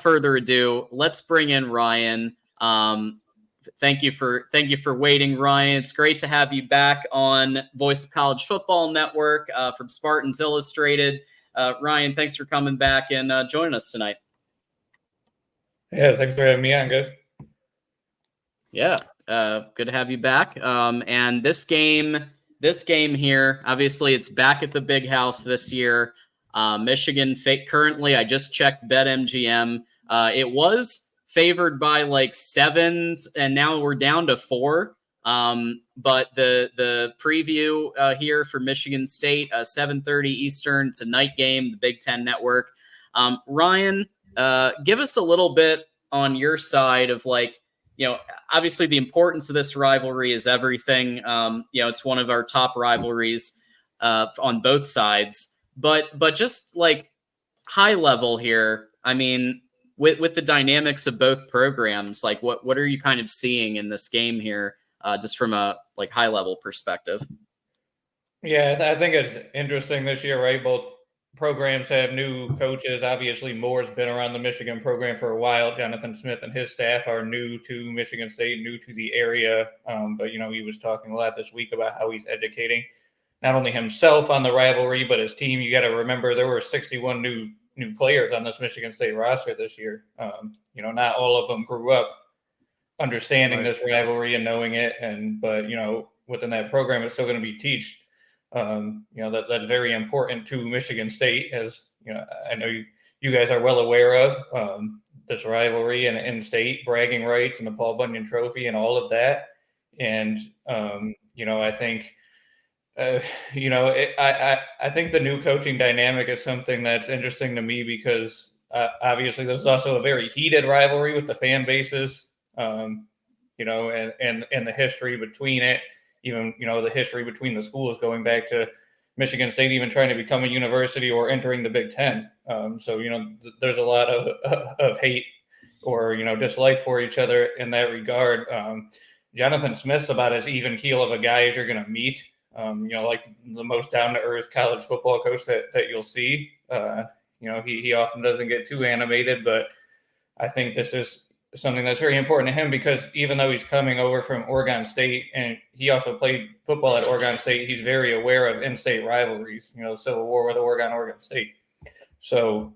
further ado, let's bring in Ryan. Thank you for waiting, Ryan. It's great to have you back on Voice of College Football Network from Spartans Illustrated. Ryan, thanks for coming back and joining us tonight. Yeah, thanks for having me on, guys. Yeah, good to have you back. And this game here, obviously, it's back at the Big House this year. Michigan currently, I just checked BetMGM. It was favored by like 7s, and now we're down to 4. But the preview here for Michigan State, 7:30 Eastern. It's a night game, the Big Ten Network. Ryan, give us a little bit on your side of obviously the importance of this rivalry is everything. It's one of our top rivalries on both sides. But just like high level here, I mean, with the dynamics of both programs, like what are you kind of seeing in this game here, just from a high level perspective? Yeah, I think it's interesting this year, right? Both programs have new coaches. Obviously, Moore's been around the Michigan program for a while. Jonathan Smith and his staff are new to Michigan State, new to the area. But he was talking a lot this week about how he's educating not only himself on the rivalry, but his team. You got to remember there were 61 new players on this Michigan State roster this year. Not all of them grew up understanding this rivalry and knowing it. But within that program, it's still going to be taught. That's very important to Michigan State, as I know you guys are well aware of this rivalry and in-state bragging rights and the Paul Bunyan Trophy and all of that. And I think. I think the new coaching dynamic is something that's interesting to me because obviously this is also a very heated rivalry with the fan bases, and the history between it, even, the history between the schools going back to Michigan State even trying to become a university or entering the Big Ten. There's a lot of hate or, dislike for each other in that regard. Jonathan Smith's about as even keel of a guy as you're going to meet. Like the most down-to-earth college football coach that you'll see. He often doesn't get too animated, but I think this is something that's very important to him because even though he's coming over from Oregon State and he also played football at Oregon State, he's very aware of in-state rivalries, the Civil War with Oregon State. So,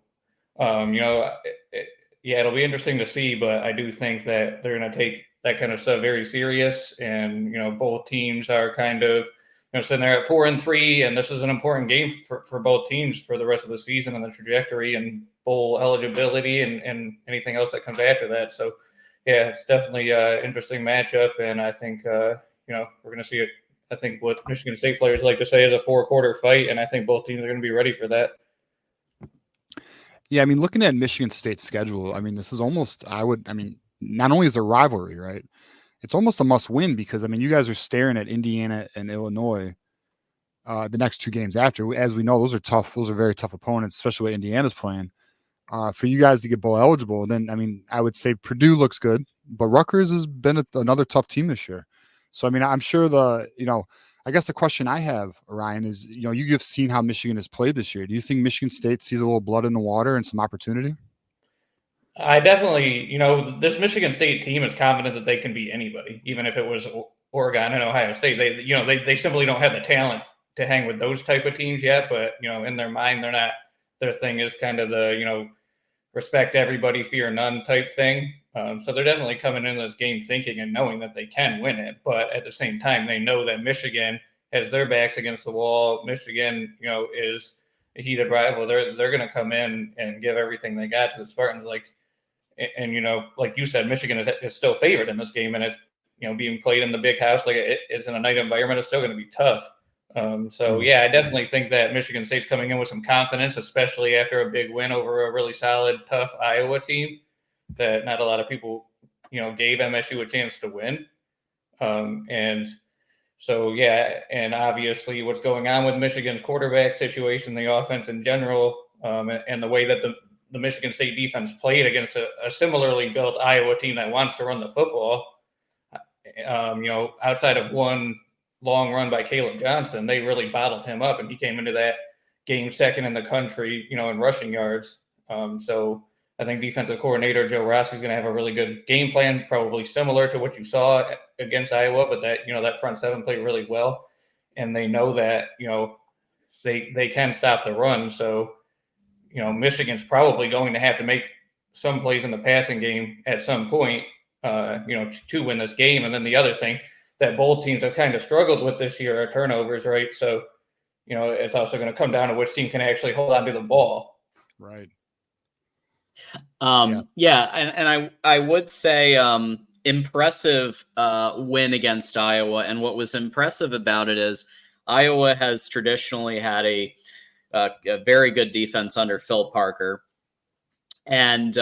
it'll be interesting to see, but I do think that they're going to take that kind of stuff very serious. And, both teams are kind of, sitting there at 4-3, and this is an important game for both teams for the rest of the season and the trajectory and bowl eligibility and anything else that comes after that. So, yeah, it's definitely an interesting matchup, and I think we're going to see it. I think what Michigan State players like to say is a 4-quarter fight, and I think both teams are going to be ready for that. Yeah, I mean, looking at Michigan State's schedule, I mean, this is almost not only is it a rivalry, right? It's almost a must-win because, you guys are staring at Indiana and Illinois the next 2 games after. As we know, those are tough. Those are very tough opponents, especially what Indiana's playing. For you guys to get bowl eligible, then, I would say Purdue looks good, but Rutgers has been another tough team this year. So, I'm sure I guess the question I have, Ryan, is, you've seen how Michigan has played this year. Do you think Michigan State sees a little blood in the water and some opportunity? I definitely, this Michigan State team is confident that they can beat anybody, even if it was Oregon and Ohio State. They simply don't have the talent to hang with those type of teams yet. But, in their mind, their thing is kind of the, respect everybody, fear none type thing. So they're definitely coming into this game thinking and knowing that they can win it. But at the same time, they know that Michigan has their backs against the wall. Michigan, is a heated rival. They're going to come in and give everything they got to the Spartans. And like you said, Michigan is still favored in this game, and it's being played in the Big House. It's in a night environment. It's still going to be tough. I definitely think that Michigan State's coming in with some confidence, especially after a big win over a really solid, tough Iowa team that not a lot of people gave MSU a chance to win. And obviously what's going on with Michigan's quarterback situation, the offense in general, and the way that the Michigan State defense played against a similarly built Iowa team that wants to run the football. Outside of one long run by Caleb Johnson, they really bottled him up, and he came into that game second in the country, in rushing yards. I think defensive coordinator Joe Rossi's going to have a really good game plan, probably similar to what you saw against Iowa, but that front seven played really well, and they know that they can stop the run. So Michigan's probably going to have to make some plays in the passing game at some point, to win this game. And then the other thing that both teams have kind of struggled with this year are turnovers, right? So it's also going to come down to which team can actually hold on to the ball. Right. Yeah, and I would say impressive win against Iowa. And what was impressive about it is Iowa has traditionally had a very good defense under Phil Parker. And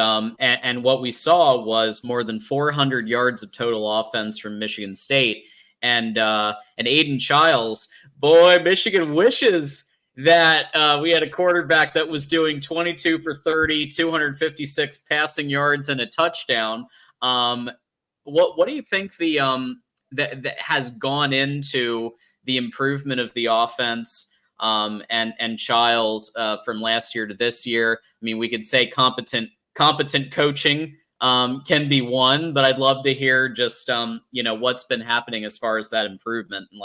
what we saw was more than 400 yards of total offense from Michigan State. And Aiden Childs, boy, Michigan wishes that we had a quarterback that was doing 22 for 30, 256 passing yards and a touchdown. What do you think that has gone into the improvement of the offense and Childs from last year to this year? I mean, we could say competent coaching can be one, but I'd love to hear just what's been happening as far as that improvement and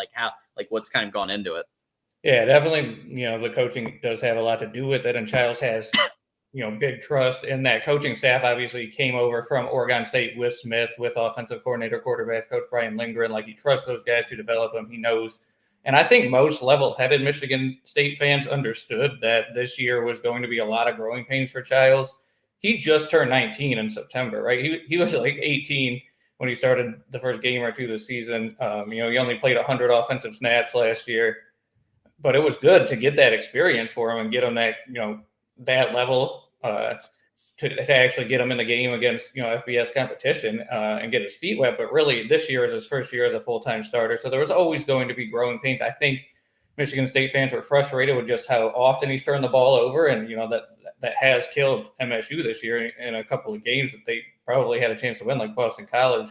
what's kind of gone into it. Yeah, definitely. The coaching does have a lot to do with it, and Childs has big trust in that coaching staff. Obviously, came over from Oregon State with Smith, with offensive coordinator, quarterbacks coach Brian Lindgren. He trusts those guys to develop them. He knows. And I think most level-headed Michigan State fans understood that this year was going to be a lot of growing pains for Childs. He just turned 19 in September, right? He was 18 when he started the first game or two this season. He only played 100 offensive snaps last year, but it was good to get that experience for him and get him that level to actually get him in the game against FBS competition and get his feet wet. But really, this year is his first year as a full-time starter, so there was always going to be growing pains. I think Michigan State fans were frustrated with just how often he's turned the ball over, and that has killed MSU this year in a couple of games that they probably had a chance to win, like Boston College.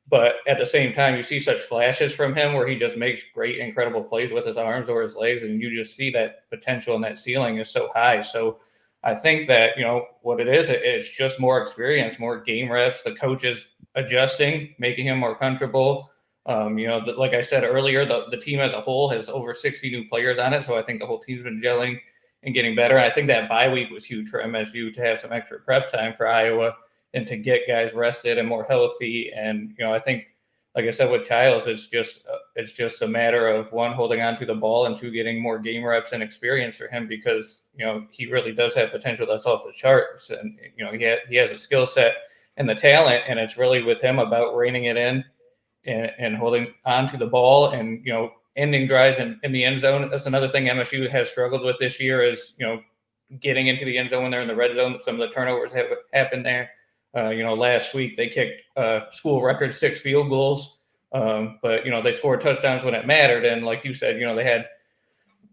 But at the same time, you see such flashes from him where he just makes great, incredible plays with his arms or his legs, and you just see that potential and that ceiling is so high. So I think that, what it is, it's just more experience, more game reps, the coaches adjusting, making him more comfortable. Like I said earlier, the team as a whole has over 60 new players on it. So I think the whole team's been gelling and getting better. I think that bye week was huge for MSU to have some extra prep time for Iowa and to get guys rested and more healthy. And, I think, like I said, with Childs, it's just a matter of one, holding on to the ball, and two, getting more game reps and experience for him, because, he really does have potential that's off the charts. And, he has a skill set and the talent, and it's really with him about reining it in and holding on to the ball and, ending drives in the end zone. That's another thing MSU has struggled with this year is, getting into the end zone when they're in the red zone. Some of the turnovers have happened there. Last week they kicked school record 6 field goals, but they scored touchdowns when it mattered. And like you said, they had,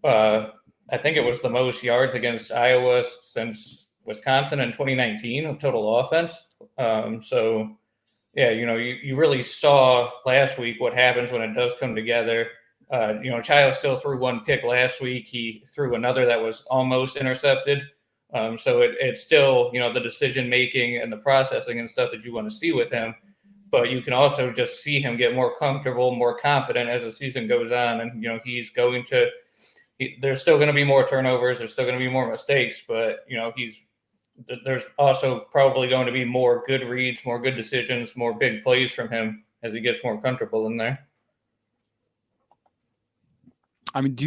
I think it was the most yards against Iowa since Wisconsin in 2019 of total offense. So yeah, you really saw last week what happens when it does come together. Childs still threw one pick last week. He threw another that was almost intercepted. So it's still, the decision-making and the processing and stuff that you want to see with him. But you can also just see him get more comfortable, more confident as the season goes on. And, there's still going to be more turnovers. There's still going to be more mistakes. But, there's also probably going to be more good reads, more good decisions, more big plays from him as he gets more comfortable in there. I mean,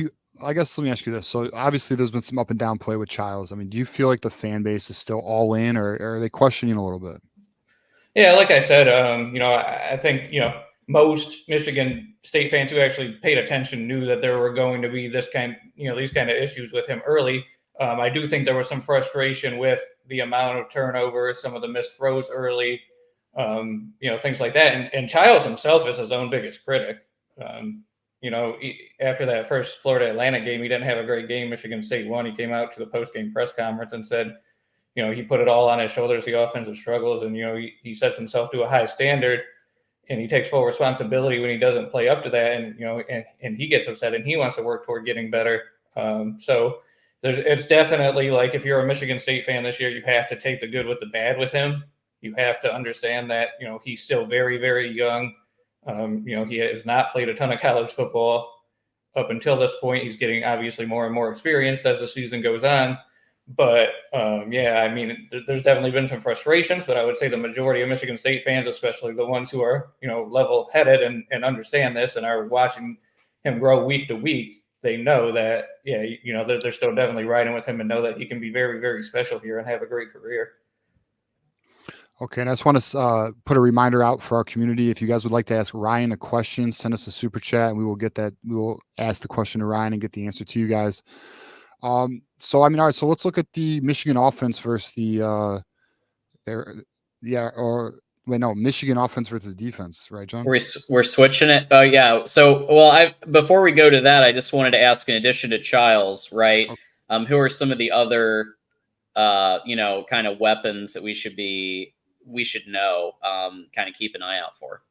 I guess let me ask you this. So obviously there's been some up and down play with Childs. I mean, do you feel like the fan base is still all in, or are they questioning a little bit? Yeah, like I said, I think, most Michigan State fans who actually paid attention knew that there were going to be these kind of issues with him early. I do think there was some frustration with the amount of turnovers, some of the missed throws early, things like that. And Childs himself is his own biggest critic. After that first Florida Atlantic game, he didn't have a great game. Michigan State won. He came out to the post-game press conference and said, he put it all on his shoulders, the offensive struggles, and, he sets himself to a high standard, and he takes full responsibility when he doesn't play up to that. And, and he gets upset and he wants to work toward getting better. So it's definitely like if you're a Michigan State fan this year, you have to take the good with the bad with him. You have to understand that, he's still very, very young. He has not played a ton of college football up until this point. He's getting obviously more and more experienced as the season goes on. But there's definitely been some frustrations, but I would say the majority of Michigan State fans, especially the ones who are, level headed and understand this and are watching him grow week to week, they know that, they're still definitely riding with him and know that he can be very, very special here and have a great career. Okay, and I just want to put a reminder out for our community. If you guys would like to ask Ryan a question, send us a super chat, and we will get that. We will ask the question to Ryan and get the answer to you guys. All right. So let's look at the Michigan offense versus the Michigan offense versus defense, right, John? We're switching it. Oh yeah. So before we go to that, I just wanted to ask, in addition to Childs, right? Okay. Who are some of the other kind of weapons that we should know, kind of keep an eye out for?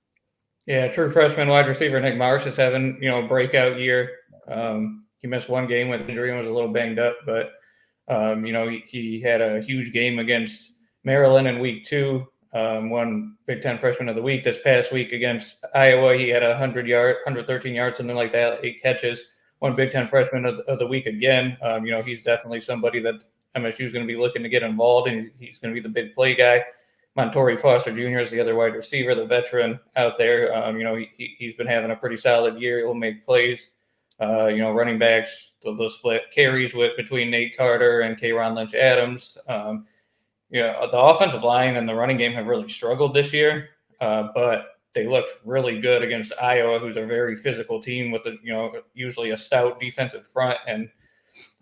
Yeah, true freshman wide receiver Nick Marsh is having, a breakout year. He missed one game with injury and was a little banged up, but he had a huge game against Maryland in week 2. Won Big Ten Freshman of the Week. This past week against Iowa, he had 113 yards, something like that, 8 catches. Won Big Ten Freshman of the Week again. He's definitely somebody that MSU is going to be looking to get involved, and he's going to be the big play guy. Montori Foster Jr. is the other wide receiver, the veteran out there. He's been having a pretty solid year. He'll make plays. Running backs, they'll split carries between Nate Carter and K'Ron Lynch-Adams. The offensive line and the running game have really struggled this year, but they looked really good against Iowa, who's a very physical team with usually a stout defensive front. And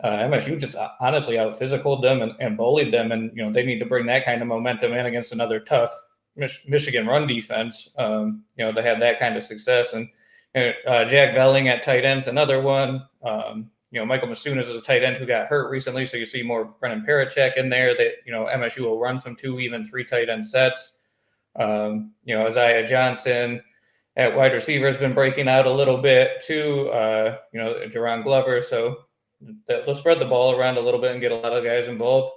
MSU just honestly out-physicaled them and bullied them, and they need to bring that kind of momentum in against another tough Michigan run defense. They had that kind of success, and Jack Velling at tight end's another one. Michael Masunas is a tight end who got hurt recently, so you see more Brennan Parachek in there. That MSU will run some 2, even 3 tight end sets. Isaiah Johnson at wide receiver has been breaking out a little bit too. Jerron Glover, so they'll spread the ball around a little bit and get a lot of guys involved.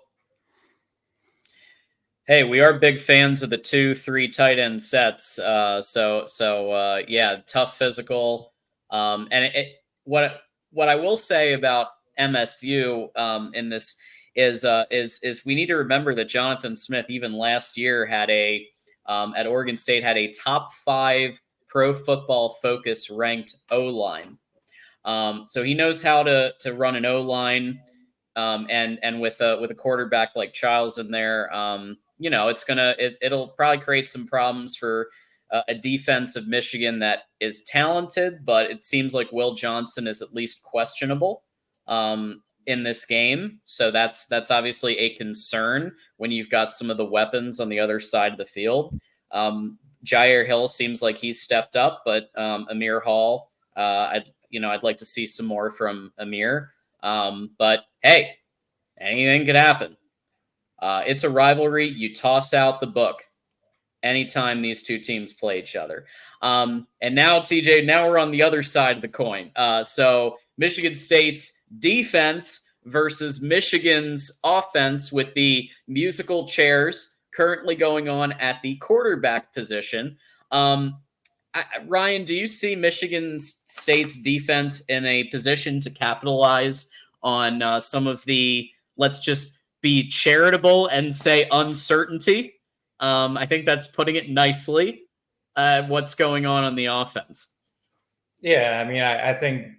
Hey, we are big fans of the 2-3 tight end sets. Yeah, tough physical. And what I will say about MSU in this is we need to remember that Jonathan Smith, even last year, had at Oregon State, had a top 5 Pro Football Focus ranked O-line. So he knows how to run an O-line, and with a quarterback like Childs in there, it'll probably create some problems for a defense of Michigan that is talented, but it seems like Will Johnson is at least questionable in this game. So that's obviously a concern when you've got some of the weapons on the other side of the field. Jair Hill seems like he's stepped up, but Amir Hall, I'd like to see some more from Amir. But hey, anything could happen. It's a rivalry. You toss out the book anytime these two teams play each other. And now, TJ, now we're on the other side of the coin. So Michigan State's defense versus Michigan's offense, with the musical chairs currently going on at the quarterback position. Ryan, do you see Michigan State's defense in a position to capitalize on some of the, let's just be charitable and say, uncertainty? I think that's putting it nicely. What's going on the offense? Yeah, I mean, I think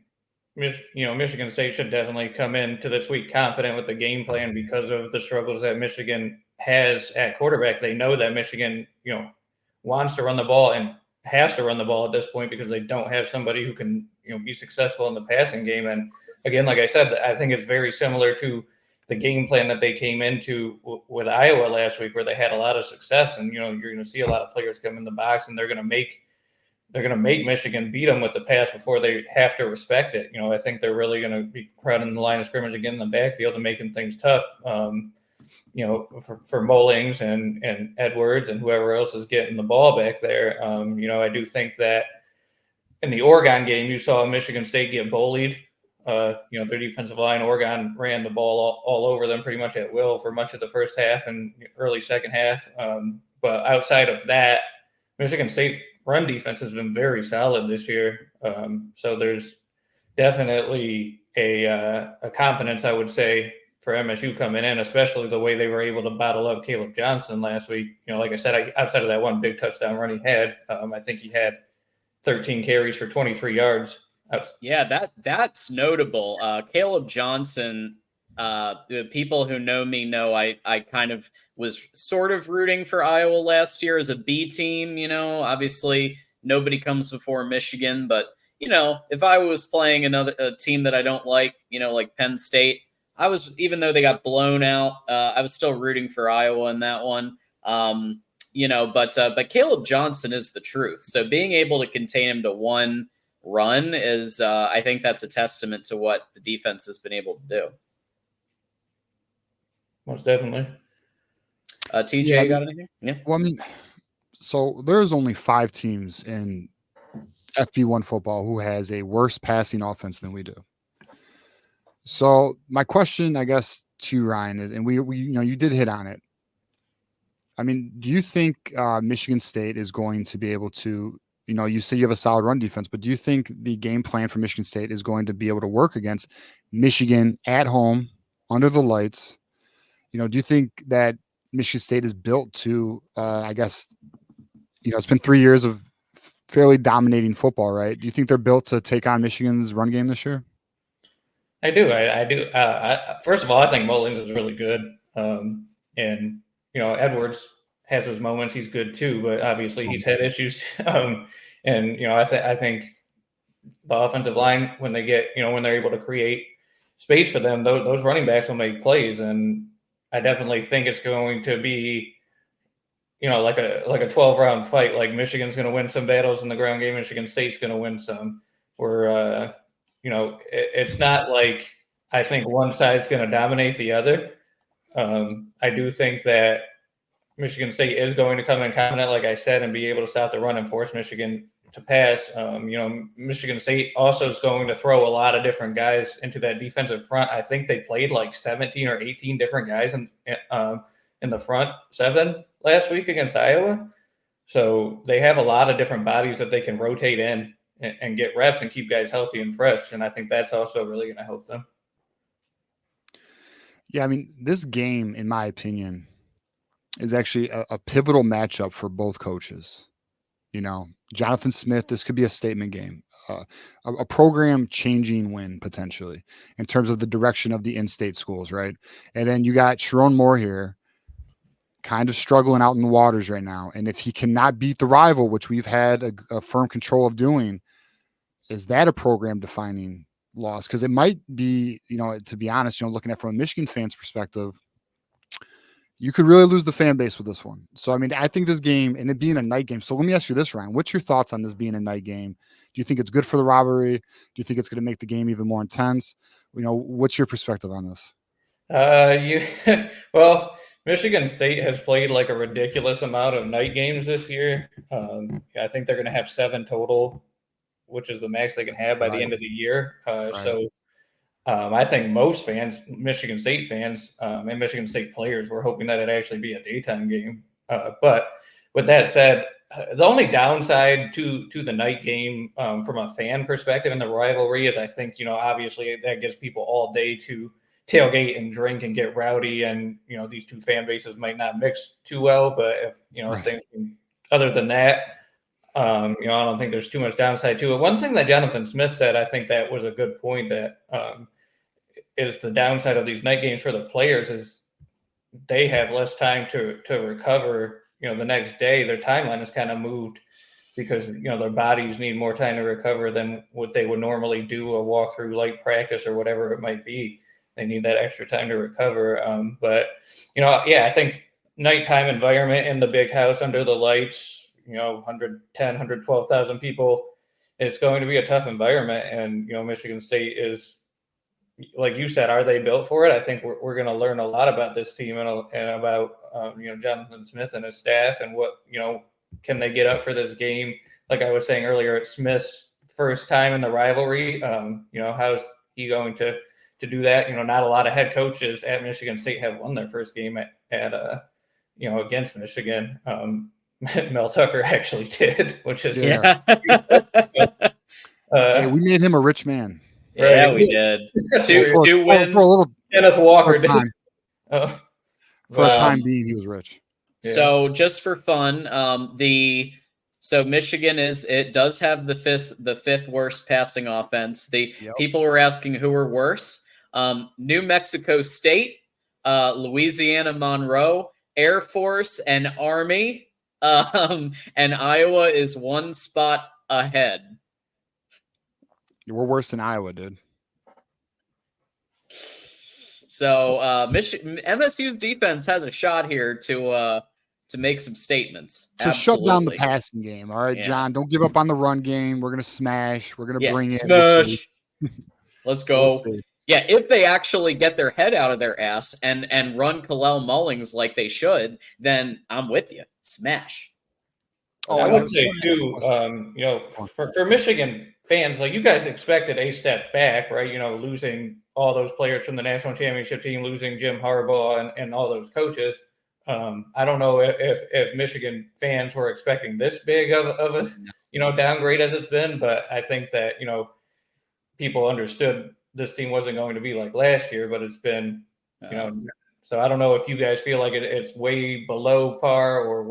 Michigan State should definitely come into this week confident with the game plan because of the struggles that Michigan has at quarterback. They know that Michigan, wants to run the ball and has to run the ball at this point because they don't have somebody who can, be successful in the passing game. And again, like I said, I think it's very similar to the game plan that they came into with Iowa last week, where they had a lot of success. And, you're going to see a lot of players come in the box, and they're going to make Michigan beat them with the pass before they have to respect it. I think they're really going to be crowding the line of scrimmage again in the backfield and making things tough, for Mullings and Edwards and whoever else is getting the ball back there. I do think that in the Oregon game, you saw Michigan State get bullied their defensive line, Oregon ran the ball all over them pretty much at will for much of the first half and early second half. But outside of that, Michigan State run defense has been very solid this year. So there's definitely a confidence, I would say, for MSU coming in, especially the way they were able to bottle up Caleb Johnson last week. Like I said, outside of that one big touchdown run he had, I think he had 13 carries for 23 yards. Yeah, that's notable. Caleb Johnson, the people who know me know I kind of was sort of rooting for Iowa last year as a B team. Obviously nobody comes before Michigan, but if I was playing a team that I don't like, like Penn State, even though they got blown out, I was still rooting for Iowa in that one. But Caleb Johnson is the truth. So being able to contain him to one run is, I think that's a testament to what the defense has been able to do. Most definitely. TJ, you got anything? Yeah. Well, so there's only 5 teams in FB1 football who has a worse passing offense than we do. So my question, I guess, to Ryan is, and we you did hit on it. Do you think Michigan State is going to be able to, you say you have a solid run defense, but do you think the game plan for Michigan State is going to be able to work against Michigan at home under the lights? Do you think that Michigan State is built to, I guess, it's been 3 years of fairly dominating football, right? Do you think they're built to take on Michigan's run game this year? I do. I do. First of all, I think Mullins is really good. And Edwards has his moments. He's good too, but obviously he's had issues. I think the offensive line, when they get, when they're able to create space for them, those running backs will make plays. And I definitely think it's going to be, like a 12-round fight. Like Michigan's going to win some battles in the ground game. Michigan State's going to win some. Where it's not like I think one side's going to dominate the other. I do think that Michigan State is going to come in confident, like I said, and be able to stop the run and force Michigan to pass. Michigan State also is going to throw a lot of different guys into that defensive front. I think they played like 17 or 18 different guys in the front 7 last week against Iowa. So they have a lot of different bodies that they can rotate in and get reps and keep guys healthy and fresh. And I think that's also really going to help them. Yeah, this game, in my opinion, is actually a pivotal matchup for both coaches. Jonathan Smith, this could be a statement game, a program-changing win potentially in terms of the direction of the in-state schools, right? And then you got Sharon Moore here, kind of struggling out in the waters right now. And if he cannot beat the rival, which we've had a firm control of doing, is that a program-defining loss? Because it might be, to be honest, looking at from a Michigan fan's perspective, you could really lose the fan base with this one. So, I think this game, and it being a night game. So let me ask you this, Ryan. What's your thoughts on this being a night game? Do you think it's good for the rivalry? Do you think it's going to make the game even more intense? What's your perspective on this? Well, Michigan State has played like a ridiculous amount of night games this year. I think they're going to have 7 total, which is the max they can have by the end of the year. So I think most fans, Michigan State fans, and Michigan State players were hoping that it'd actually be a daytime game. But with that said, the only downside to the night game from a fan perspective in the rivalry is I think, obviously that gives people all day to tailgate and drink and get rowdy. And, these two fan bases might not mix too well. But if things other than that, I don't think there's too much downside to it. One thing that Jonathan Smith said, I think that was a good point, that is the downside of these night games for the players is they have less time to recover. The next day, their timeline is kind of moved because, their bodies need more time to recover than what they would normally do a walkthrough, light practice or whatever it might be. They need that extra time to recover. I think nighttime environment in the big house under the lights, 110, 112,000 people, it's going to be a tough environment. And, Michigan State is, like you said, are they built for it? I think we're going to learn a lot about this team and about, Jonathan Smith and his staff and what, can they get up for this game? Like I was saying earlier, it's Smith's first time in the rivalry. he going to do that? Not a lot of head coaches at Michigan State have won their first game at against Michigan. Mel Tucker actually did, which is Yeah. Hey, we made him a rich man. Yeah, Right. we did. For Two wins. For a little Kenneth Walker for a time. For a Wow. time being, he was rich. Yeah. So just for fun, so Michigan does have the fifth worst passing offense. People were asking who were worse. New Mexico State, Louisiana Monroe, Air Force, and Army, and Iowa is one spot ahead. We're worse than Iowa, dude. So MSU's defense has a shot here to make some statements. To shut down the passing game. All right, Yeah. John, don't give up on the run game. We're gonna smash. We're gonna bring it. Smash. Let's go. We'll Yeah, if they actually get their head out of their ass and run Kalel Mullings like they should, then I'm with you. Smash. I would say too, for Michigan fans, like you guys expected a step back, right? Losing all those players from the national championship team, losing Jim Harbaugh and all those coaches. I don't know if Michigan fans were expecting this big of a downgrade as it's been, but I think that people understood this team wasn't going to be like last year, but it's been so I don't know if you guys feel like it's way below par or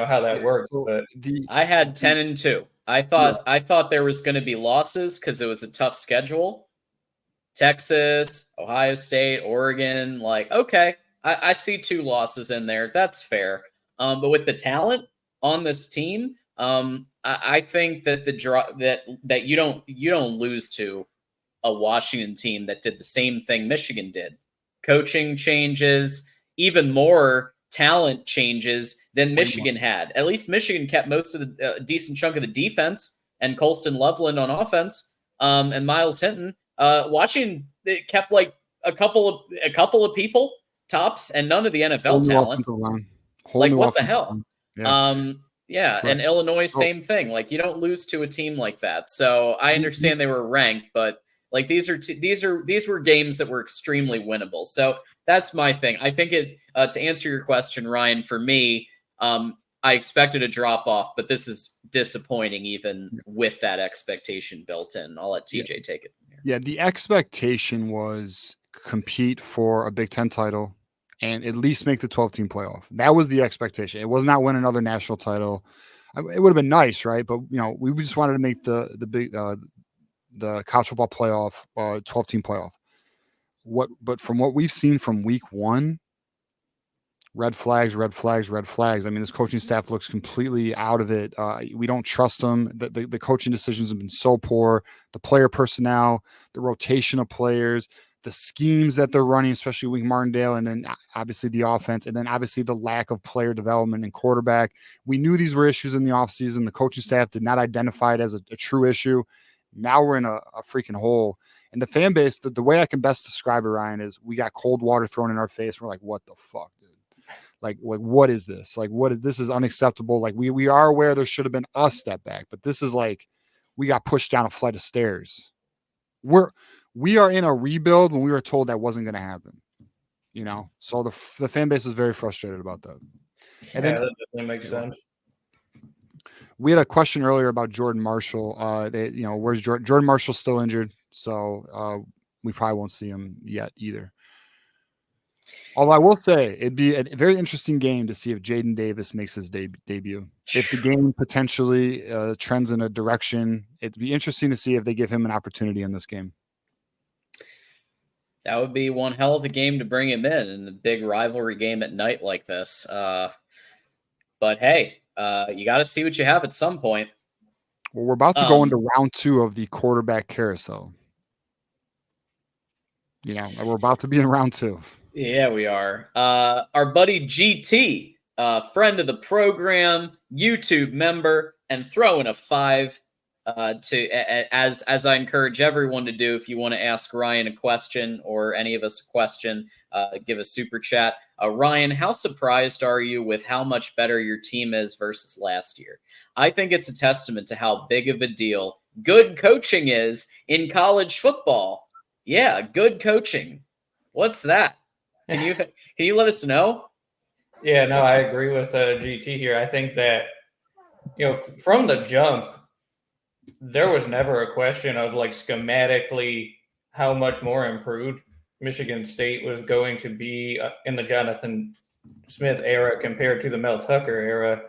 how that works. But I had 10-2. I thought there was going to be losses because it was a tough schedule. Texas, Ohio State, Oregon, okay, I see 2 losses in there. That's fair. But with the talent on this team, I think that that you don't lose to a Washington team that did the same thing Michigan did. Coaching changes, even more talent changes than Michigan had. At least Michigan kept most of the decent chunk of the defense and Colston Loveland on offense, and Miles Hinton. Washington, it kept a couple of people tops and none of the NFL talent. What the hell? Yeah. And Illinois, same thing. You don't lose to a team like that. So I understand they were ranked, but these were games that were extremely winnable. So that's my thing. I think to answer your question, Ryan, for me, I expected a drop off, but this is disappointing even with that expectation built in. I'll let TJ take it from here. Yeah, the expectation was compete for a Big Ten title and at least make the 12-team playoff. That was the expectation. It was not win another national title. It would have been nice, right? But we just wanted to make the college football playoff, 12-team playoff. But from what we've seen from week 1, red flags. I mean, this coaching staff looks completely out of it. We don't trust them. The coaching decisions have been so poor. The player personnel, the rotation of players, the schemes that they're running, especially Wink Martindale, and then obviously the offense, and then obviously the lack of player development and quarterback. We knew these were issues in the offseason. The coaching staff did not identify it as a true issue. Now we're in a freaking hole. And the fan base, the way I can best describe it, Ryan, is we got cold water thrown in our face. We're like, what the fuck, dude? What is this? This is unacceptable. We are aware there should have been a step back, but this is we got pushed down a flight of stairs. We are in a rebuild when we were told that wasn't going to happen. So the fan base is very frustrated about that. And then that definitely makes sense. We had a question earlier about Jordan Marshall. Where's Jordan? Jordan Marshall's still injured, so we probably won't see him yet either. Although I will say it'd be a very interesting game to see if Jaden Davis makes his debut. If the game potentially trends in a direction, it'd be interesting to see if they give him an opportunity in this game. That would be one hell of a game to bring him in a big rivalry game at night like this. But hey, you got to see what you have at some point. Well, we're about to go into round 2 of the quarterback carousel. We're about to be in round 2. Yeah, we are. Our buddy GT, friend of the program, YouTube member, and throwing a 5 as I encourage everyone to do. If you want to ask Ryan a question or any of us a question, give a super chat. Ryan, how surprised are you with how much better your team is versus last year? I think it's a testament to how big of a deal good coaching is in college football. Yeah, good coaching. What's that? Can you let us know? Yeah, no, I agree with GT here. I think that, from the jump, there was never a question of like schematically how much more improved Michigan State was going to be in the Jonathan Smith era compared to the Mel Tucker era.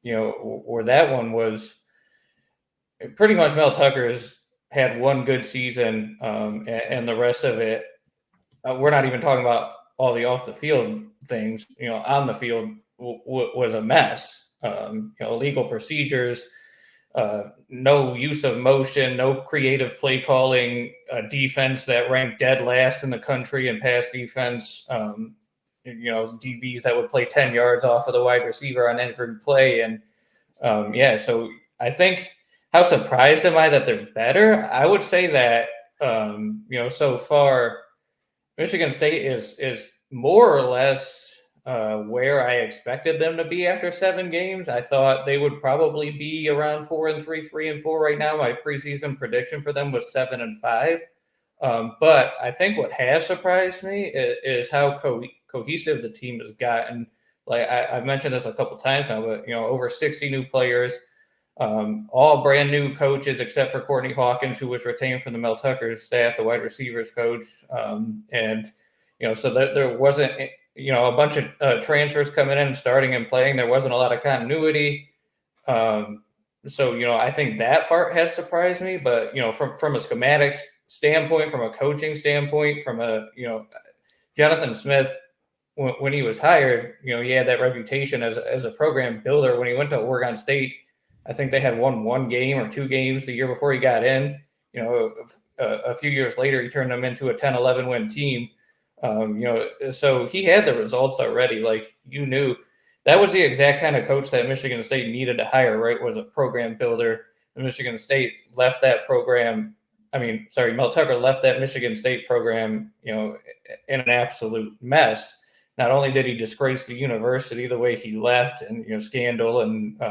Where that one was pretty much Mel Tucker's had one good season, and the rest of it, we're not even talking about all the off the field things. On the field was a mess. Illegal procedures, no use of motion, no creative play calling, defense that ranked dead last in the country in pass defense. DBs that would play 10 yards off of the wide receiver on every play. And so I think, how surprised am I that they're better? I would say that, so far, Michigan State is more or less where I expected them to be after 7 games. I thought they would probably be around 4-3, 3-4 right now. My preseason prediction for them was 7-5. But I think what has surprised me is how cohesive the team has gotten. Like I've mentioned this a couple times now, but over 60 new players, all brand new coaches except for Courtney Hawkins, who was retained from the Mel Tucker staff, the wide receivers coach, so there wasn't a bunch of transfers coming in, starting and playing. There wasn't a lot of continuity. I think that part has surprised me. But from a schematics standpoint, from a coaching standpoint, from a Jonathan Smith, when he was hired, he had that reputation as a program builder. When he went to Oregon State, I think they had won 1 game or 2 games the year before he got in. A few years later, he turned them into a 10-11 win team. So he had the results already. Like, you knew that was the exact kind of coach that Michigan State needed to hire, right? Was a program builder. And Michigan State left that program. Mel Tucker left that Michigan State program, in an absolute mess. Not only did he disgrace the university the way he left, and scandal, and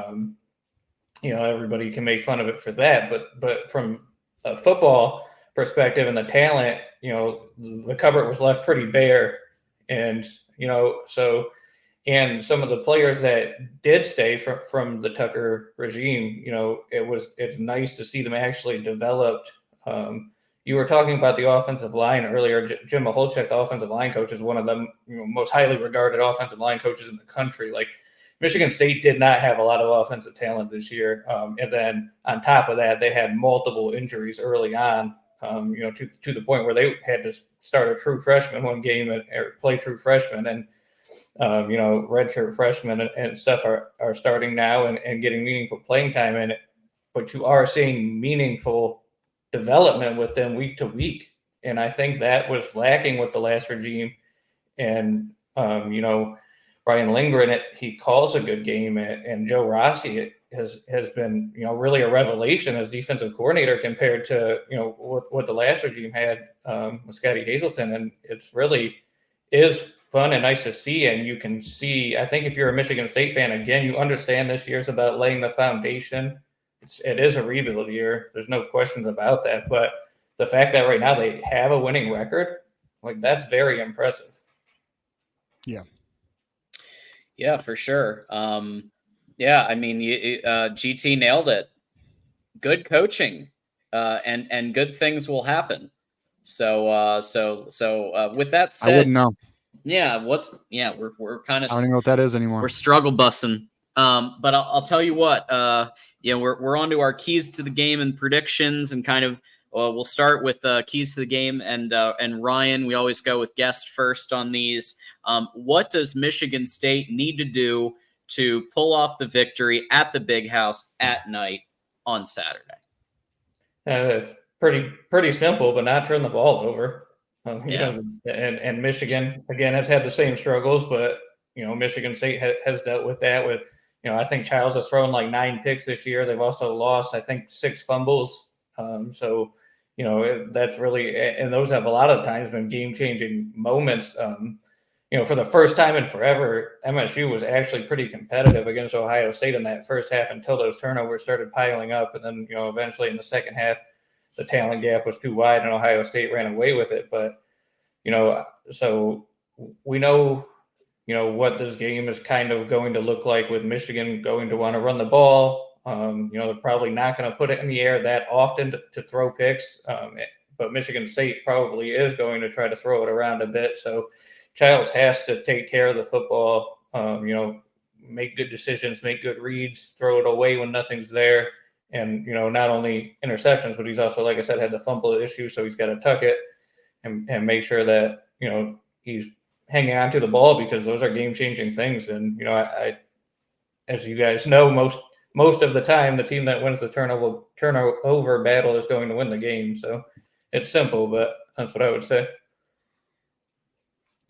everybody can make fun of it for that, but from a football perspective and the talent, the cupboard was left pretty bare. And and some of the players that did stay from the Tucker regime, it's nice to see them actually developed. You were talking about the offensive line earlier. Jim Maholchek, the offensive line coach, is one of the most highly regarded offensive line coaches in the country. Like, Michigan State did not have a lot of offensive talent this year. And then on top of that, they had multiple injuries early on, to the point where they had to start a true freshman one game or play true freshman. And, redshirt freshmen and stuff are starting now and getting meaningful playing time in it. But you are seeing meaningful development with them week to week. And I think that was lacking with the last regime. And, Brian Lindgren, he calls a good game, and Joe Rossi has been, really a revelation as defensive coordinator compared to, what the last regime had with Scotty Hazelton. And it's really is fun and nice to see. And you can see, I think if you're a Michigan State fan, again, you understand this year's about laying the foundation. It is a rebuild year. There's no questions about that. But the fact that right now they have a winning record, like, that's very impressive. Yeah. Yeah, for sure. GT nailed it. Good coaching, and good things will happen. So with that said, I wouldn't know. Yeah, we're kind of, I don't even know what that is anymore. We're struggle bussing. But I'll tell you what. We're on to our keys to the game and predictions, and kind of. We'll start with keys to the game, and Ryan. We always go with guest first on these. What does Michigan State need to do to pull off the victory at the Big House at night on Saturday? It's pretty simple, but not turn the ball over. And Michigan, again, has had the same struggles, but Michigan State has dealt with that. With I think Childs has thrown like 9 picks this year. They've also lost, I think, 6 fumbles. That's really, and those have a lot of times been game-changing moments. for the first time in forever, MSU was actually pretty competitive against Ohio State in that first half until those turnovers started piling up. And then, eventually in the second half, the talent gap was too wide and Ohio State ran away with it. But, so we know, what this game is kind of going to look like with Michigan going to want to run the ball. They're probably not going to put it in the air that often to throw picks. But Michigan State probably is going to try to throw it around a bit. So Childs has to take care of the football, make good decisions, make good reads, throw it away when nothing's there. And, not only interceptions, but he's also, like I said, had the fumble issue. So he's got to tuck it and make sure that, he's hanging on to the ball, because those are game-changing things. And, I as you guys know, most of the time, the team that wins the turnover battle is going to win the game. So it's simple, but that's what I would say.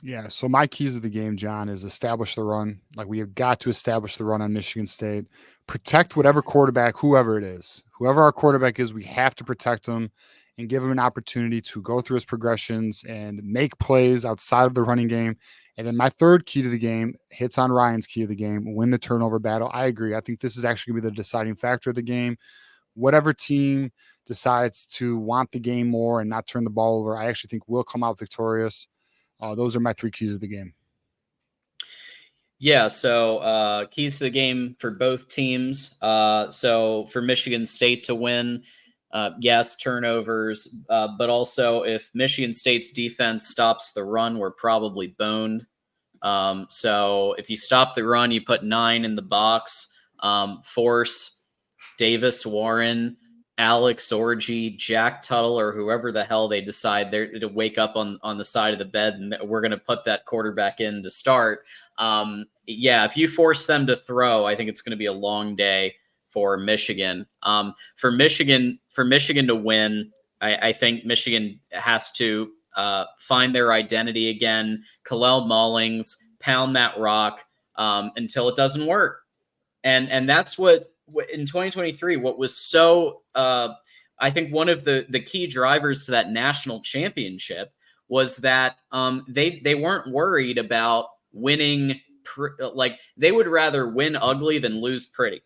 Yeah. So my keys of the game, John, is establish the run. Like, we have got to establish the run on Michigan State. Protect whatever quarterback, whoever it is, whoever our quarterback is, we have to protect him and give him an opportunity to go through his progressions and make plays outside of the running game. And then my third key to the game hits on Ryan's key of the game: win the turnover battle. I agree. I think this is actually going to be the deciding factor of the game. Whatever team decides to want the game more and not turn the ball over, I actually think will come out victorious. Those are my three keys of the game. Yeah, so keys to the game for both teams. So for Michigan State to win, yes, turnovers, but also if Michigan State's defense stops the run, we're probably boned. So if you stop the run, you put 9 in the box, force Davis Warren, Alex Orji, Jack Tuttle, or whoever the hell they decide they're to wake up on the side of the bed, and we're going to put that quarterback in to start. Yeah, if you force them to throw, I think it's going to be a long day for Michigan. For Michigan to win, I think Michigan has to find their identity again. Kalel Mullings, pound that rock until it doesn't work. And that's what in 2023, what was so I think one of the key drivers to that national championship was that they weren't worried about winning. Like, they would rather win ugly than lose pretty.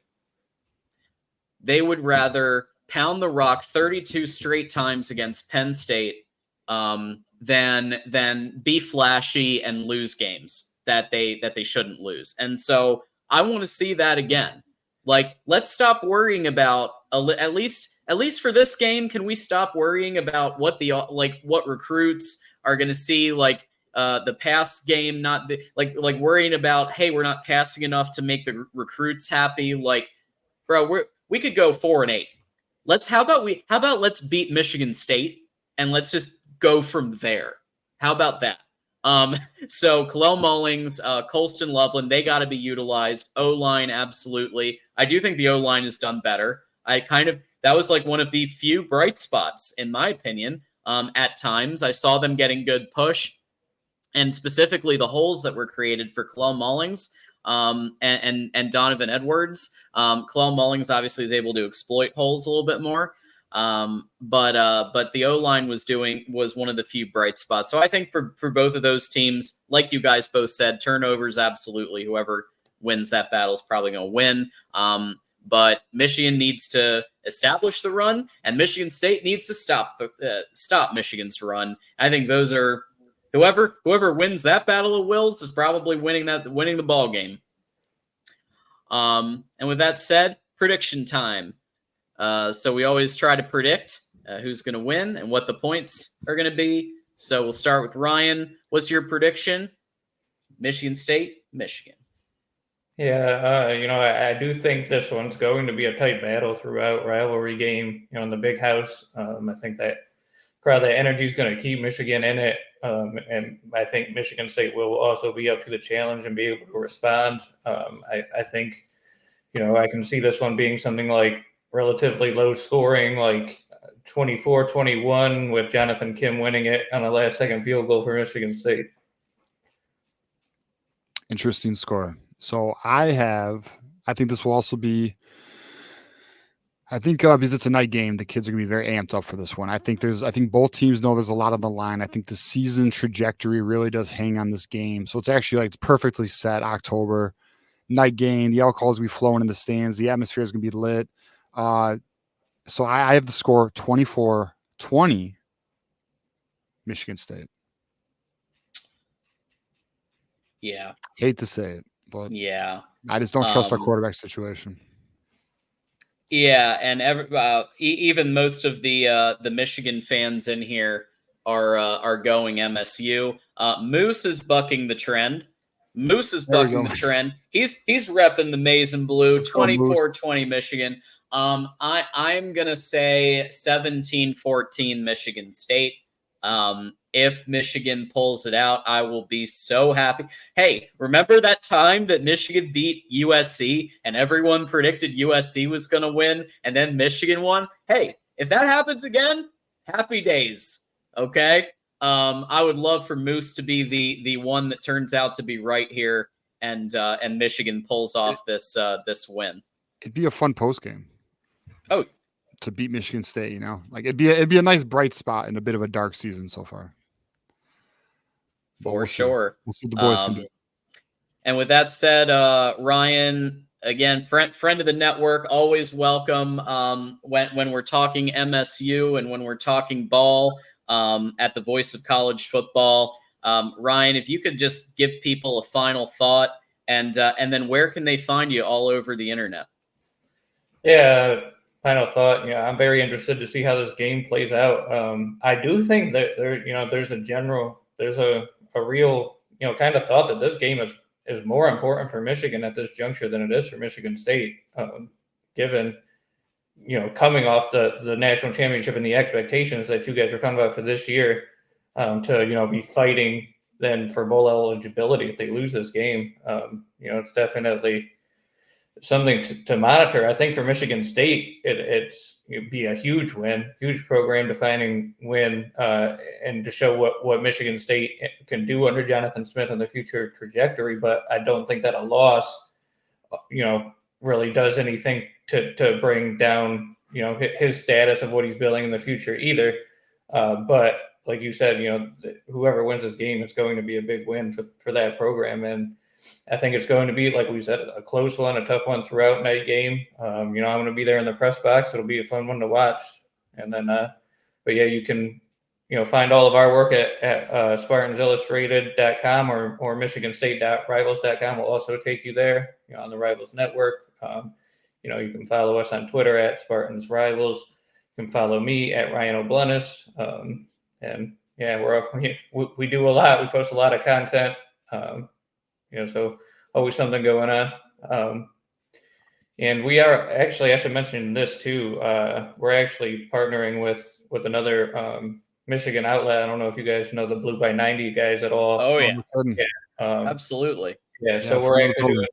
They would rather pound the rock 32 straight times against Penn State than be flashy and lose games that they shouldn't lose. And so I want to see that again. Like, let's stop worrying about at least for this game. Can we stop worrying about what what recruits are going to see? Like the pass game, not like worrying about, hey, we're not passing enough to make the recruits happy. Like, bro, we could go 4-8. How about let's beat Michigan State and let's just go from there. How about that? So Kalel Mullings, Colston Loveland, they got to be utilized. O-line, absolutely. I do think the O-line has done better. That was like one of the few bright spots, in my opinion. At times, I saw them getting good push, and specifically the holes that were created for Kalel Mullings and Donovan Edwards. Kalel Mullings obviously is able to exploit holes a little bit more. But the O-line was one of the few bright spots. So I think for both of those teams, like you guys both said, turnovers, absolutely. Whoever wins that battle is probably going to win. But Michigan needs to establish the run, and Michigan State needs to stop Michigan's run. I think those are whoever wins that battle of wills is probably winning the ball game. And with that said, prediction time. So we always try to predict who's going to win and what the points are going to be. So we'll start with Ryan. What's your prediction? Michigan State, Michigan. Yeah, I do think this one's going to be a tight battle throughout, rivalry game, in the big house. I think that crowd, that energy is going to keep Michigan in it. And I think Michigan State will also be up to the challenge and be able to respond. I think, I can see this one being something like relatively low scoring, like 24-21, with Jonathan Kim winning it on a last-second field goal for Michigan State. Interesting score. So I think this will also be, I think because it's a night game, the kids are gonna be very amped up for this one. I think both teams know there's a lot on the line. I think the season trajectory really does hang on this game. So it's actually it's perfectly set. October night game. The alcohol is gonna be flowing in the stands. The atmosphere is gonna be lit. So I have the score 24-20, Michigan State. Yeah. Hate to say it, but yeah, I just don't trust our quarterback situation. Yeah, and even most of the Michigan fans in here are going MSU. Moose is bucking the trend. Moose is There we bucking go. the trend. He's repping the maize and blue. Let's go, Moose. 24-20 Michigan. I'm gonna say 17-14 Michigan State. If Michigan pulls it out, I will be so happy. Hey, remember that time that Michigan beat USC and everyone predicted USC was going to win and then Michigan won? Hey, if that happens again, happy days. Okay? I would love for Moose to be the one that turns out to be right here and Michigan pulls off this win. It'd be a fun post game. Oh, to beat Michigan State, you know, like it'd be a nice bright spot in a bit of a dark season so far. For sure. We'll see what the boys can do. And with that said, Ryan, again, friend of the network, always welcome when we're talking MSU and when we're talking ball at the Voice of College Football. Ryan, if you could just give people a final thought, and then where can they find you all over the internet? Yeah, final thought. I'm very interested to see how this game plays out. I do think that there's a real, kind of thought that this game is more important for Michigan at this juncture than it is for Michigan State, given, coming off the national championship and the expectations that you guys are talking about for this year, to, be fighting then for bowl eligibility if they lose this game. It's definitely something to monitor. I think for Michigan State, it'd be a huge win, huge program defining win, and to show what Michigan State can do under Jonathan Smith in the future trajectory. But I don't think that a loss, really does anything to bring down, his status of what he's building in the future either. But like you said, whoever wins this game, it's going to be a big win for that program. And I think it's going to be, like we said, a close one, a tough one throughout night game. I'm going to be there in the press box. It'll be a fun one to watch. And then, but yeah, you can, find all of our work at SpartansIllustrated.com or MichiganState.Rivals.com will also take you there, on the Rivals Network. You can follow us on Twitter at Spartans Rivals. You can follow me at Ryan O'Blunis. And yeah, we do a lot. We post a lot of content. So always something going on. And we are actually, I should mention this too. We're actually partnering with another Michigan outlet. I don't know if you guys know the Blue by 90 guys at all. Oh yeah, absolutely. Yeah. So we're actually doing.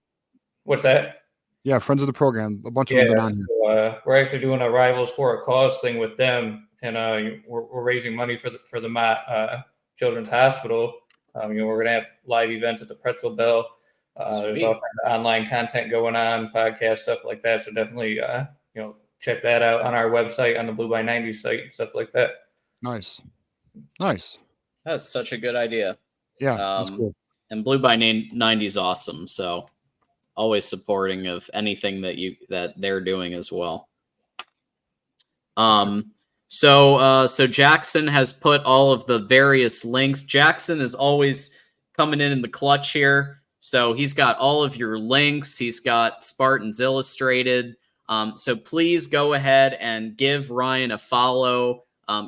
What's that? Yeah, friends of the program. A bunch of them been on here. So, we're actually doing a Rivals for a Cause thing with them, and we're raising money for the Children's Hospital. We're going to have live events at the Pretzel Bell. There's all kinds of online content going on, podcast stuff like that. So definitely, check that out on our website, on the Blue by 90 site, and stuff like that. Nice. That's such a good idea. Yeah, that's cool. And Blue by 90 is awesome. So always supporting of anything that they're doing as well. So Jackson has put all of the various links. Jackson is always coming in the clutch here. So he's got all of your links. He's got Spartans Illustrated. So please go ahead and give Ryan a follow.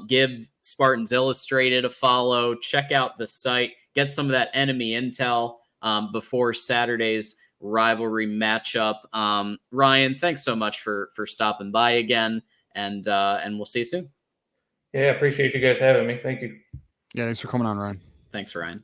Give Spartans Illustrated a follow. Check out the site. Get some of that enemy intel before Saturday's rivalry matchup. Ryan, thanks so much for stopping by again. And we'll see you soon. Yeah, appreciate you guys having me. Thank you. Yeah, thanks for coming on, Ryan. Thanks, Ryan.